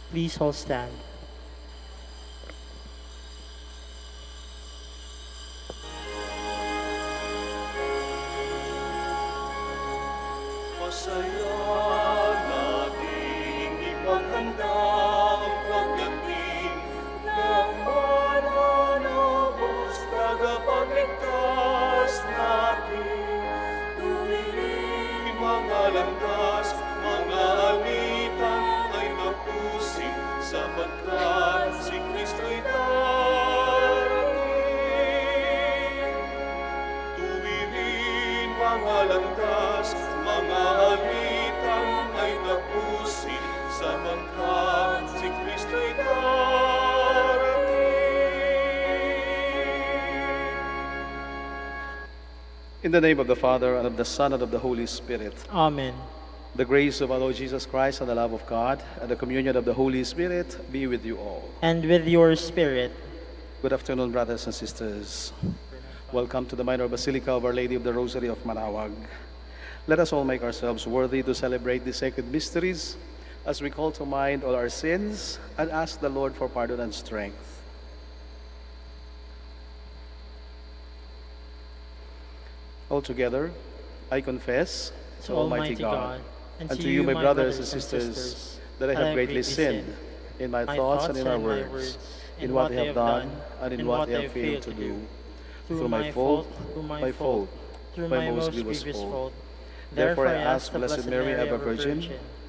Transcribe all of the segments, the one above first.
Please all stand. Masaya nating ipaghanda ang pagdating ng mananabos, tagapagligtas natin. Tuwirin mga landas, mga alitan ay tapusin, sapagkat si Kristo'y darating. Tuwirin mga landas, mga alitan ay tapusin, sapagkat si Kristo'y darating. In the name of the Father, and of the Son, and of the Holy Spirit. Amen. The grace of our Lord Jesus Christ, and the love of God, and the communion of the Holy Spirit be with you all. And with your spirit. Good afternoon, brothers and sisters. Welcome to the minor Basilica of Our Lady of the Rosary of Manawag. Let us all make ourselves worthy to celebrate these sacred mysteries as we call to mind all our sins and ask the Lord for pardon and strength. Altogether, I confess to Almighty God and to you, my brothers and sisters, that I have greatly sinned in my thoughts and in my words, in what I have done and in what I have failed to do, through my fault, my most grievous fault. Therefore I ask Blessed Mary, ever Virgin,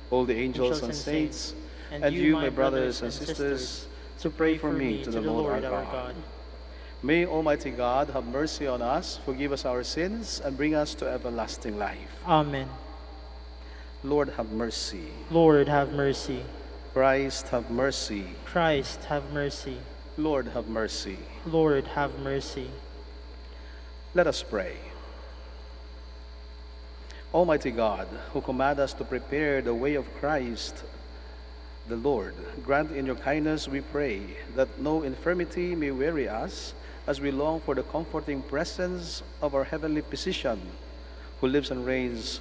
all the angels and saints, and you, my brothers and sisters, to pray for me to the Lord our God. May Almighty God have mercy on us, forgive us our sins, and bring us to everlasting life. Amen. Lord, have mercy. Lord, have mercy. Christ, have mercy. Christ, have mercy. Lord, have mercy. Lord, have mercy. Let us pray. Almighty God, who command us to prepare the way of Christ, the Lord, grant in your kindness, we pray, that no infirmity may weary us as we long for the comforting presence of our heavenly physician, who lives and reigns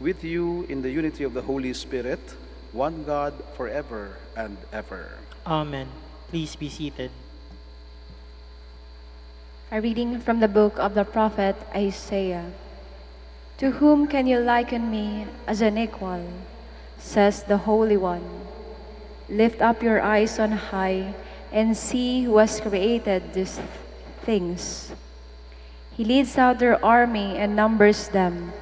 with you in the unity of the Holy Spirit, one God, forever and ever. Amen. Please be seated. A reading from the book of the prophet Isaiah. To whom can you liken me as an equal, says the Holy One. Lift up your eyes on high and see who has created these things. He leads out their army and numbers them,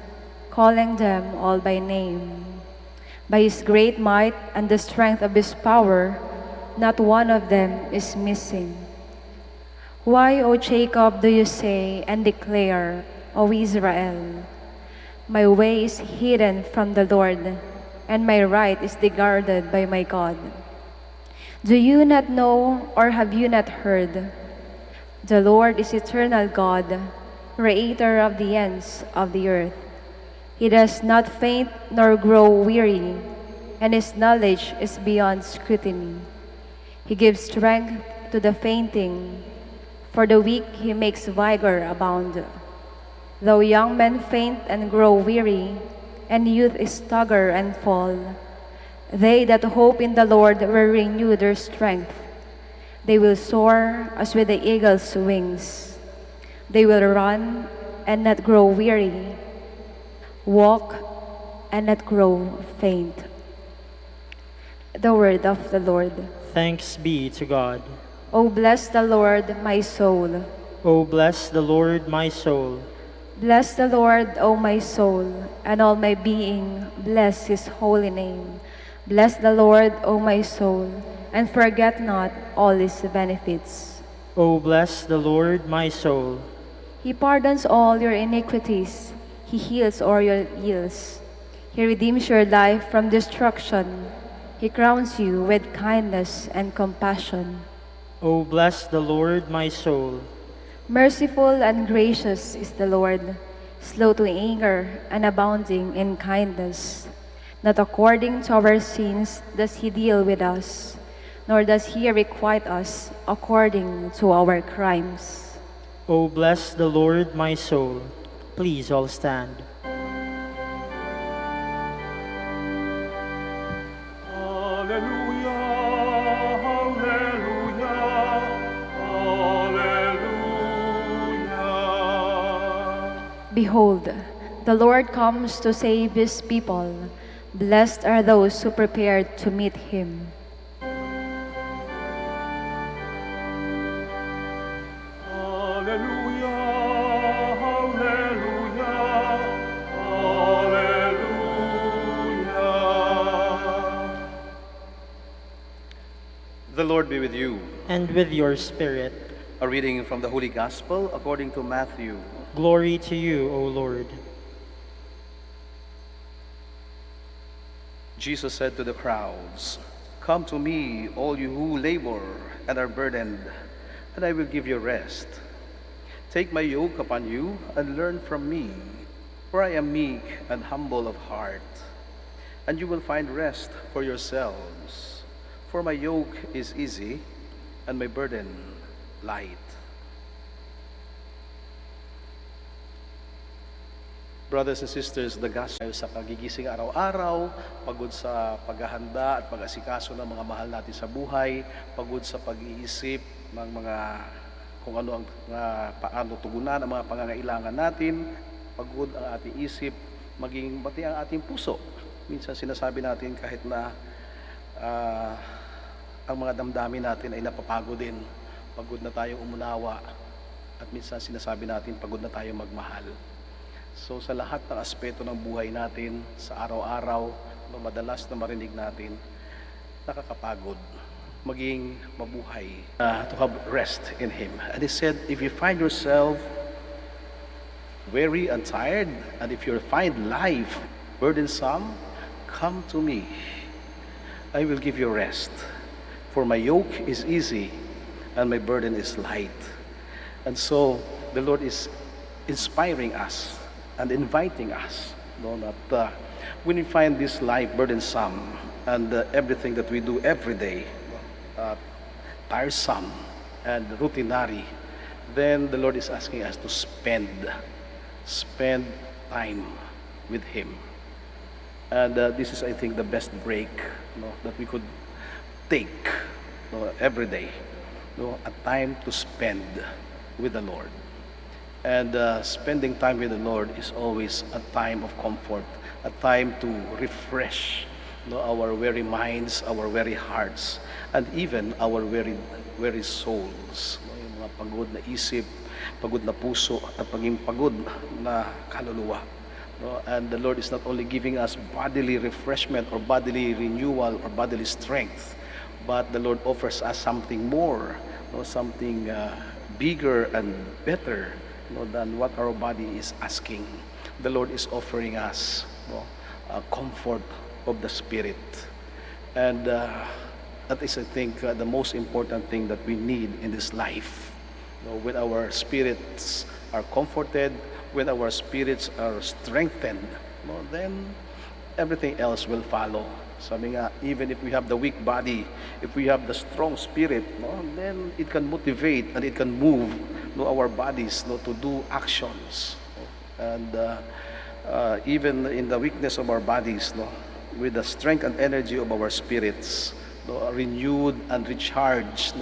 calling them all by name. By his great might and the strength of his power, not one of them is missing. Why, O Jacob, do you say and declare, O Israel, my way is hidden from the Lord, and my right is guarded by my God? Do you not know, or have you not heard? The Lord is eternal God, creator of the ends of the earth. He does not faint nor grow weary, and his knowledge is beyond scrutiny. He gives strength to the fainting. For the weak he makes vigor abound. Though young men faint and grow weary, and youth stagger and fall, they that hope in the Lord will renew their strength. They will soar as with the eagle's wings. They will run and not grow weary, walk and not grow faint. The word of the Lord. Thanks be to God. O bless the Lord, my soul. O bless the Lord, my soul. Bless the Lord, O my soul, and all my being, bless his holy name. Bless the Lord, O my soul, and forget not all his benefits. O bless the Lord, my soul. He pardons all your iniquities. He heals all your ills. He redeems your life from destruction. He crowns you with kindness and compassion. O bless the Lord, my soul. Merciful and gracious is the Lord, slow to anger and abounding in kindness. Not according to our sins does he deal with us, nor does he requite us according to our crimes. O bless the Lord, my soul. Please all stand. Alleluia, Behold, the Lord comes to save his people. Blessed are those who prepared to meet him. Hallelujah, hallelujah, hallelujah. The Lord be with you. And with your spirit. A reading from the Holy Gospel according to Matthew. Glory to you, O Lord. Jesus said to the crowds, "Come to me, all you who labor and are burdened, and I will give you rest. Take my yoke upon you and learn from me, for I am meek and humble of heart, and you will find rest for yourselves. For my yoke is easy and my burden light." Brothers and sisters, the gospel sa pagigising araw-araw, pagod sa paghahanda at pag-asikaso ng mga mahal natin sa buhay, pagod sa pag-iisip ng mga kung ano ang paano tugunan ang mga pangangailangan natin, pagod ang ating isip, maging pati ang ating puso. Minsan sinasabi natin kahit na ang mga damdamin natin ay napapagod din, pagod na tayong umunawa, at minsan sinasabi natin pagod na tayong magmahal. So sa lahat ng aspeto ng buhay natin, sa araw-araw, madalas na marinig natin, nakakapagod, maging mabuhay, to have rest in Him. And He said, if you find yourself weary and tired, and if you find life burdensome, come to me. I will give you rest. For my yoke is easy, and my burden is light. And so, the Lord is inspiring us and inviting us, that when we find this life burdensome and everything that we do every day tiresome and routinary, then the Lord is asking us to spend time with Him. And this is, I think, the best break that we could take every day, a time to spend with the Lord. And spending time with the Lord is always a time of comfort, a time to refresh our weary minds, our weary hearts, and even our weary souls. Yung mga pagod na isip, pagod na puso, at paging pagod na kaluluwa. And the Lord is not only giving us bodily refreshment or bodily renewal or bodily strength, but the Lord offers us something more, something bigger and better than what our body is asking. The Lord is offering us a comfort of the Spirit. And that is, I think, the most important thing that we need in this life. When our spirits are comforted, when our spirits are strengthened, then everything else will follow. Sabi nga, even if we have the weak body, if we have the strong spirit, then it can motivate and it can move our bodies to do actions. And even in the weakness of our bodies, with the strength and energy of our spirits, renewed and recharged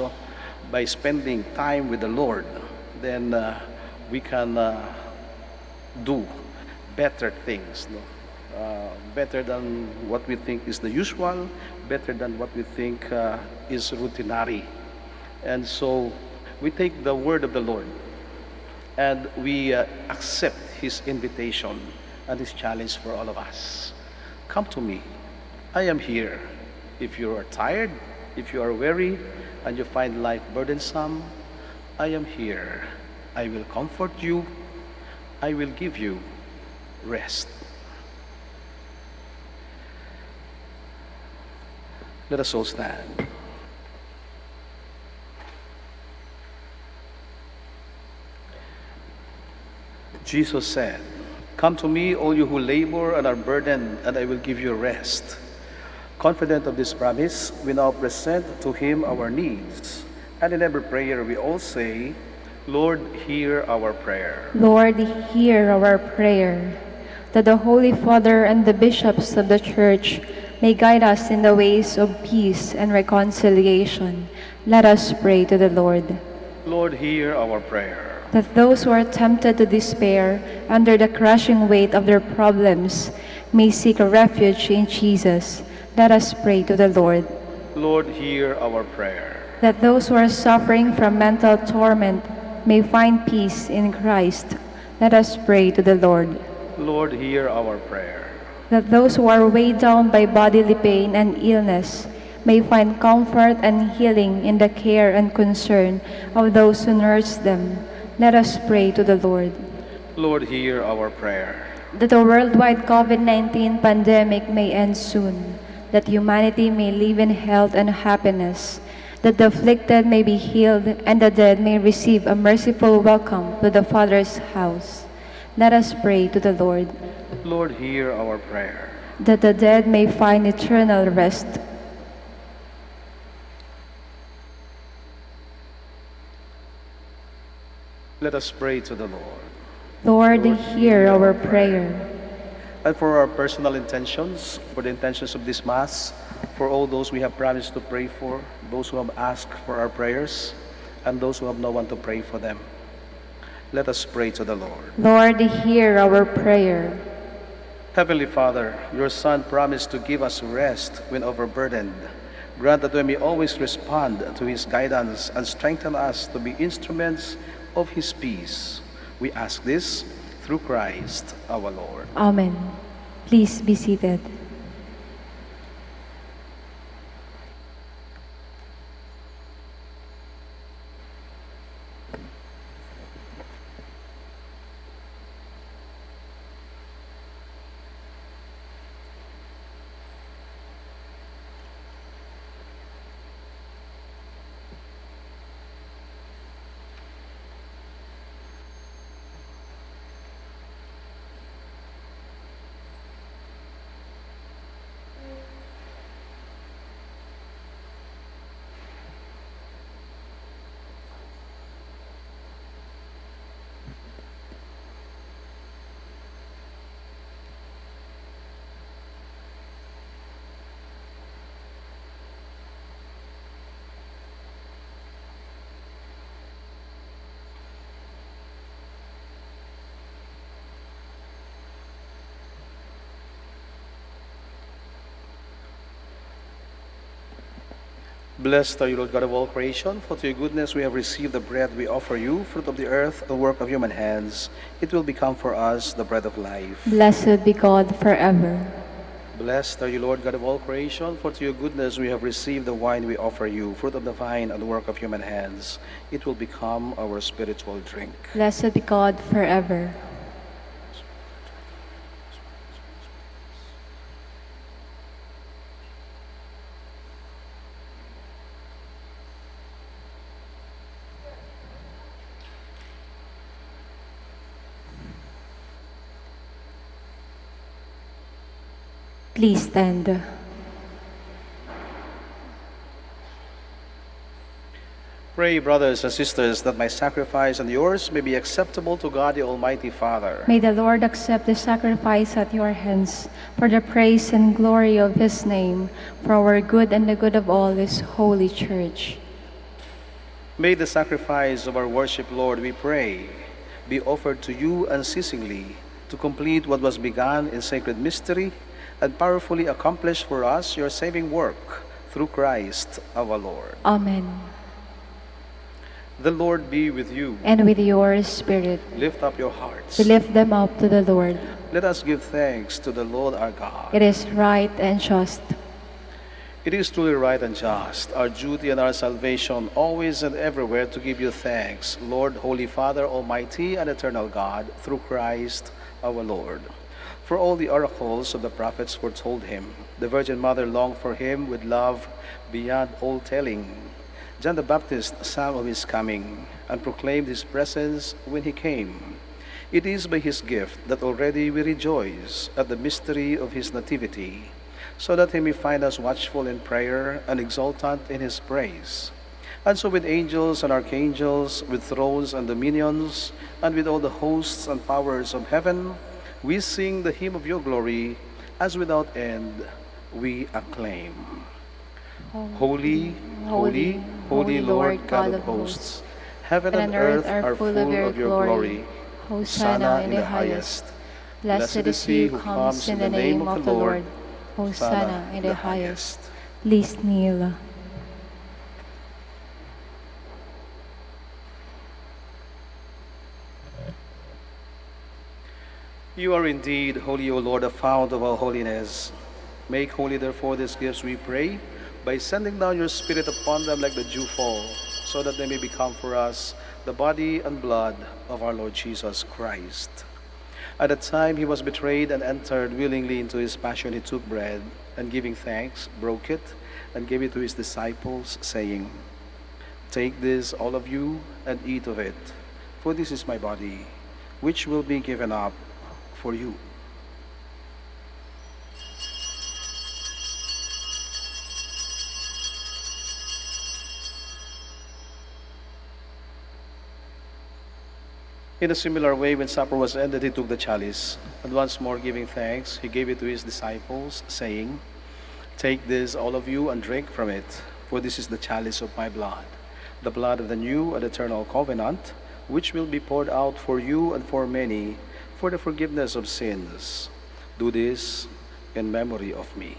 by spending time with the Lord, then we can do better things. Better than what we think is the usual, better than what we think is routinary. And so we take the word of the Lord and we accept His invitation and His challenge for all of us. Come to me. I am here. If you are tired, if you are weary, and you find life burdensome, I am here. I will comfort you. I will give you rest. Let us all stand. Jesus said, "Come to me, all you who labor and are burdened, and I will give you rest." Confident of this promise, we now present to Him our needs. And in every prayer we all say, "Lord, hear our prayer." Lord, hear our prayer. That the Holy Father and the bishops of the Church may guide us in the ways of peace and reconciliation. Let us pray to the Lord. Lord, hear our prayer. that those who are tempted to despair under the crushing weight of their problems may seek a refuge in Jesus. Let us pray to the Lord. Lord, hear our prayer. That those who are suffering from mental torment may find peace in Christ. Let us pray to the Lord. Lord, hear our prayer. That those who are weighed down by bodily pain and illness may find comfort and healing in the care and concern of those who nurse them. Let us pray to the Lord. Lord, hear our prayer. That the worldwide COVID-19 pandemic may end soon, that humanity may live in health and happiness, that the afflicted may be healed and the dead may receive a merciful welcome to the Father's house. Let us pray to the Lord. Lord, hear our prayer. That the dead may find eternal rest. Let us pray to the Lord. Lord, hear our prayer. And for our personal intentions, for the intentions of this Mass, for all those we have promised to pray for, those who have asked for our prayers, and those who have no one to pray for them. Let us pray to the Lord. Lord, hear our prayer. Heavenly Father, your Son promised to give us rest when overburdened. Grant that we may always respond to his guidance and strengthen us to be instruments of his peace. We ask this through Christ our Lord. Amen. Please be seated. Blessed are you, Lord God of all creation, for to your goodness we have received the bread we offer you, fruit of the earth, the work of human hands. It will become for us the bread of life. Blessed be God forever. Blessed are you, Lord God of all creation, for to your goodness we have received the wine we offer you, fruit of the vine and the work of human hands. It will become our spiritual drink. Blessed be God forever. Please stand. Pray, brothers and sisters, that my sacrifice and yours may be acceptable to God the Almighty Father. May the Lord accept the sacrifice at your hands for the praise and glory of his name, for our good and the good of all his holy church. May the sacrifice of our worship, Lord, we pray, be offered to you unceasingly to complete what was begun in sacred mystery and powerfully accomplish for us your saving work through Christ our Lord. Amen. The Lord be with you. And with your spirit. Lift up your hearts. We lift them up to the Lord. Let us give thanks to the Lord our God. It is right and just. It is truly right and just, our duty and our salvation, always and everywhere to give you thanks, Lord, Holy Father, Almighty and Eternal God, through Christ our Lord. For all the oracles of the prophets foretold him. The Virgin Mother longed for him with love beyond all telling. John the Baptist sang of his coming and proclaimed his presence when he came. It is by his gift that already we rejoice at the mystery of his nativity, so that he may find us watchful in prayer and exultant in his praise. And so with angels and archangels, with thrones and dominions, and with all the hosts and powers of heaven, we sing the hymn of your glory, as without end we acclaim. Holy, holy, holy Lord God of hosts, Heaven and earth are full of your glory. Hosanna in the highest. Blessed is he who comes in the name of the Lord. Hosanna in the highest. Please kneel. You are indeed holy, O Lord, the fount of all holiness. Make holy, therefore, these gifts, we pray, by sending down your Spirit upon them like the dewfall, so that they may become for us the body and blood of our Lord Jesus Christ. At the time he was betrayed and entered willingly into his passion, he took bread, and giving thanks, broke it, and gave it to his disciples, saying, "Take this, all of you, and eat of it, for this is my body, which will be given up for you." In a similar way, when supper was ended, he took the chalice, and once more giving thanks, he gave it to his disciples, saying, "Take this, all of you, and drink from it, for this is the chalice of my blood, the blood of the new and eternal covenant, which will be poured out for you and for many for the forgiveness of sins. Do this in memory of me."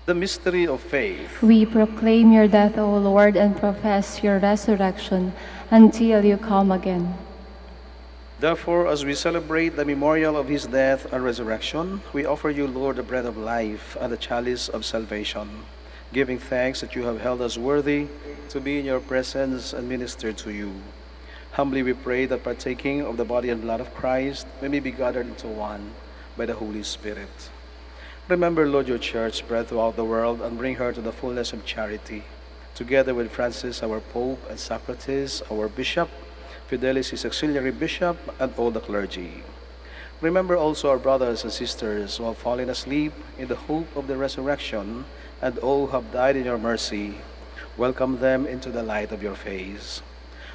The mystery of faith. We proclaim your death, O Lord, and profess your resurrection until you come again. Therefore, as we celebrate the memorial of his death and resurrection, we offer you, Lord, the bread of life and the chalice of salvation, giving thanks that you have held us worthy to be in your presence and minister to you. Humbly we pray that partaking of the body and blood of Christ, we may be gathered into one by the Holy Spirit. Remember, Lord, your church spread throughout the world and bring her to the fullness of charity, together with Francis, our Pope, and Socrates, our Bishop, Fidelis, his auxiliary bishop, and all the clergy. Remember also our brothers and sisters who have fallen asleep in the hope of the resurrection, and all who have died in your mercy. Welcome them into the light of your face.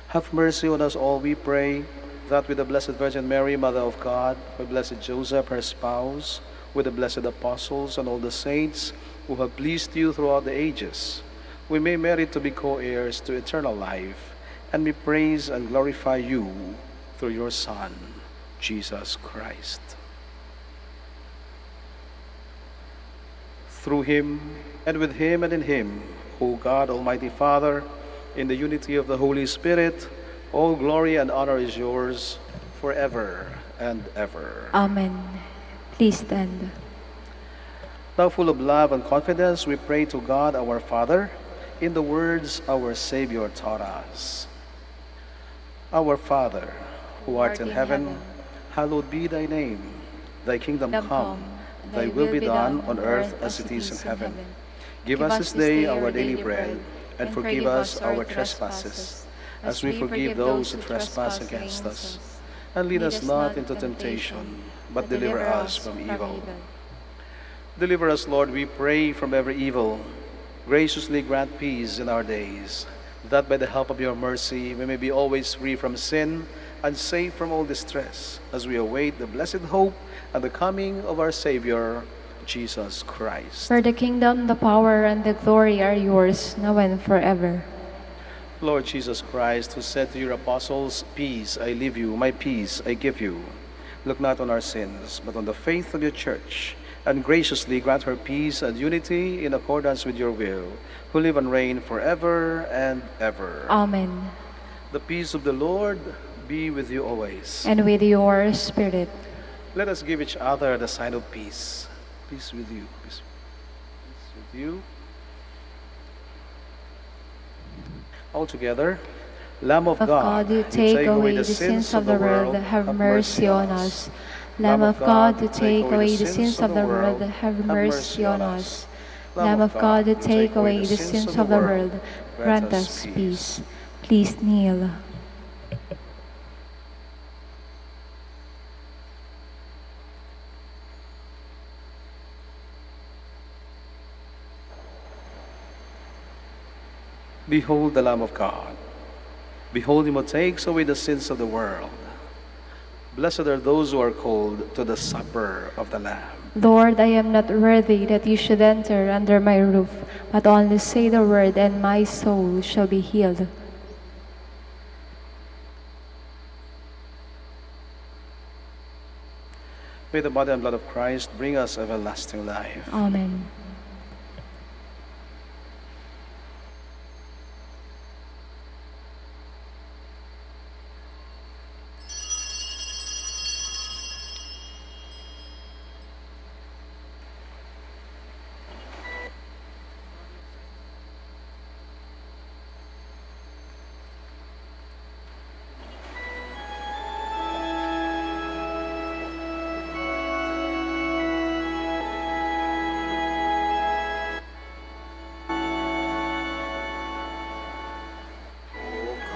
Have mercy on us all, we pray, that with the Blessed Virgin Mary, Mother of God, with Blessed Joseph, her spouse, with the blessed apostles and all the saints who have pleased you throughout the ages, we may merit to be co-heirs to eternal life, and we praise and glorify you through your Son, Jesus Christ. Through him, and with him, and in him, O God, Almighty Father, in the unity of the Holy Spirit, all glory and honor is yours forever and ever. Amen. Please stand. Now, full of love and confidence, we pray to God our Father in the words our Savior taught us. Our Father, who art in heaven, hallowed be thy name. Thy kingdom come, thy will be done on earth as it is in heaven. Give us this day our daily bread, and forgive us our trespasses, as we forgive those who trespass against us. And lead us not into temptation, but deliver us from evil. Deliver us, Lord, we pray, from every evil. Graciously grant peace in our days, that by the help of your mercy we may be always free from sin and safe from all distress, as we await the blessed hope and the coming of our Savior, Jesus Christ. For the kingdom, the power, and the glory are yours, now and forever. Lord Jesus Christ, who said to your apostles, "Peace I leave you, my peace I give you," look not on our sins, but on the faith of your church, and graciously grant her peace and unity in accordance with your will, who live and reign forever and ever. Amen. The peace of the Lord be with you always. And with your spirit. Let us give each other the sign of peace. Peace with you. Peace with you. All together. Lamb of God, who take away the sins of the world, have mercy on us. Lamb of God, who take away the sins of the world, have mercy on us. Lamb of God, who take away the sins of the world, grant us peace. Please kneel. Behold the Lamb of God. Behold him who takes away the sins of the world. Blessed are those who are called to the supper of the Lamb. Lord, I am not worthy that you should enter under my roof, but only say the word, and my soul shall be healed. May the body and blood of Christ bring us everlasting life. Amen.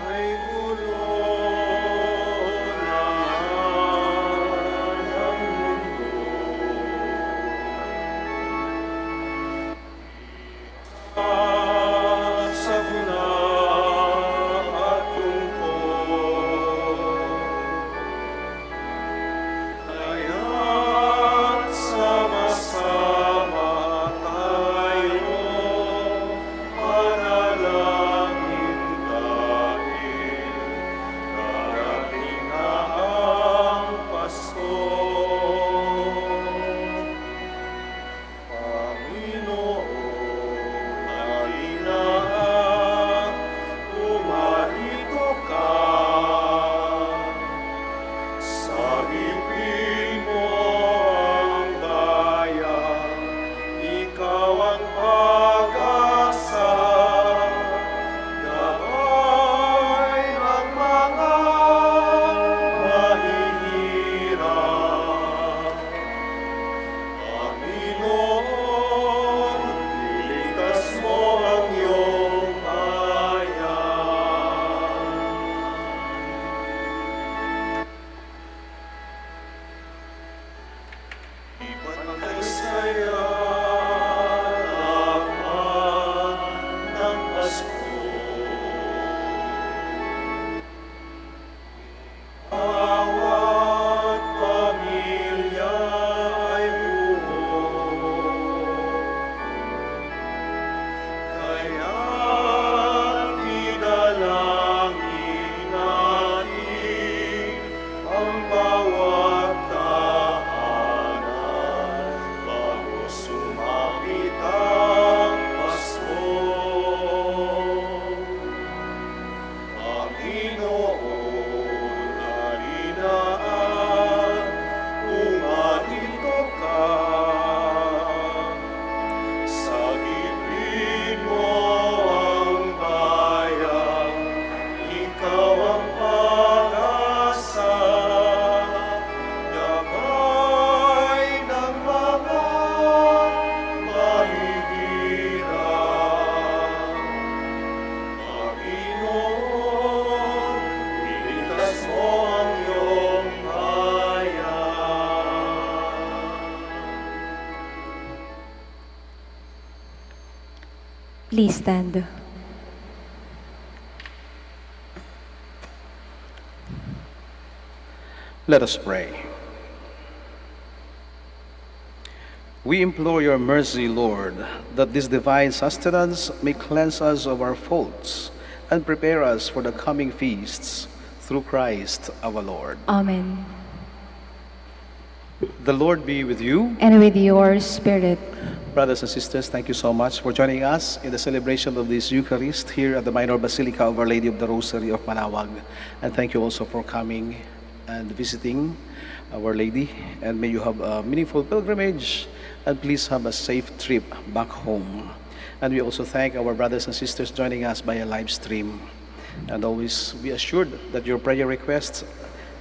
Kay gulo ng mundo, sa guna at lungkot, kaya't sama-sama tayo panalangin dahil darating na ang Pasko. Panginoon, halina at pumarito ka. Sagipin mo ang bayan, ikaw ang pag-asa. Gabay ng mga mahihirap. Panginoon, ilikas mo ang iyong bayan. Ipagpatay saya laban ng Pasko. Bawat pamilya ay buo, kaya't idalangin natin ang bawat tahanan bago sumapit ang Pasko. Panginoon, halina at pumarito ka. Sagipin mo ang bayan, ikaw ang pag-asa. Gabay ng mga mahihirap. Panginoon, iligtas mo ang iyong bayan. Please stand. Let us pray. We implore your mercy, Lord, that this divine sustenance may cleanse us of our faults and prepare us for the coming feasts through Christ our Lord. Amen. The Lord be with you. And with your spirit. Brothers and sisters, thank you so much for joining us in the celebration of this Eucharist here at the Minor Basilica of Our Lady of the Rosary of Manawag. And thank you also for coming and visiting Our Lady. And may you have a meaningful pilgrimage, and please have a safe trip back home. And we also thank our brothers and sisters joining us by a live stream. And always be assured that your prayer requests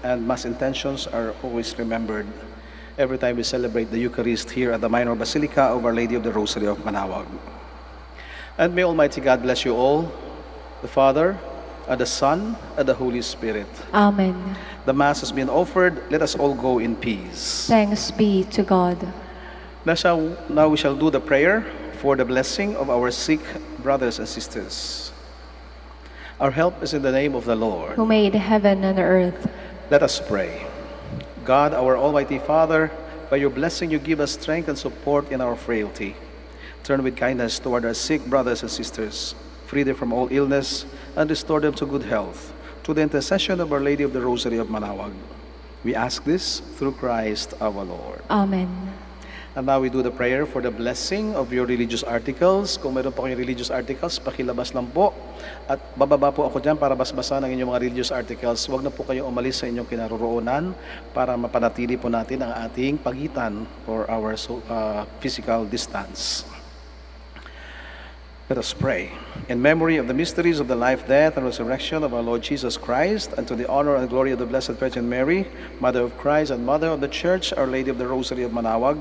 and mass intentions are always remembered every time we celebrate the Eucharist here at the Minor Basilica of Our Lady of the Rosary of Manawag. And may Almighty God bless you all, the Father, and the Son, and the Holy Spirit. Amen. The Mass has been offered. Let us all go in peace. Thanks be to God. Now we shall do the prayer for the blessing of our sick brothers and sisters. Our help is in the name of the Lord. Who made heaven and earth. Let us pray. God, our Almighty Father, by your blessing you give us strength and support in our frailty. Turn with kindness toward our sick brothers and sisters, free them from all illness, and restore them to good health, to the intercession of Our Lady of the Rosary of Manawag. We ask this through Christ our Lord. Amen. And now we do the prayer for the blessing of your religious articles. Kung meron po kayong religious articles, pakilabas lang po. At bababa po ako dyan para basbasan ang inyong mga religious articles. Huwag na po kayong umalis sa inyong kinaroroonan para mapanatili po natin ang ating pagitan or our physical distance. Let us pray. In memory of the mysteries of the life, death, and resurrection of our Lord Jesus Christ, and to the honor and glory of the Blessed Virgin Mary, Mother of Christ and Mother of the Church, Our Lady of the Rosary of Manawag,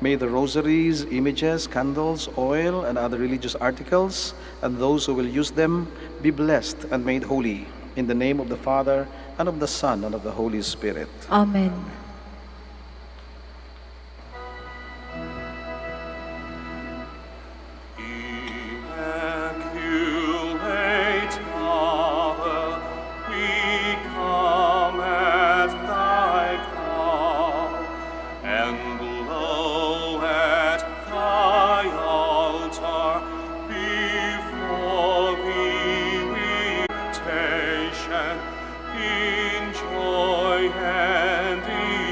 may the rosaries, images, candles, oil, and other religious articles, and those who will use them, be blessed and made holy. In the name of the Father, and of the Son, and of the Holy Spirit. Amen. Immaculate Mother, we come at thy call, and blow at thy altar before thee we in joy and in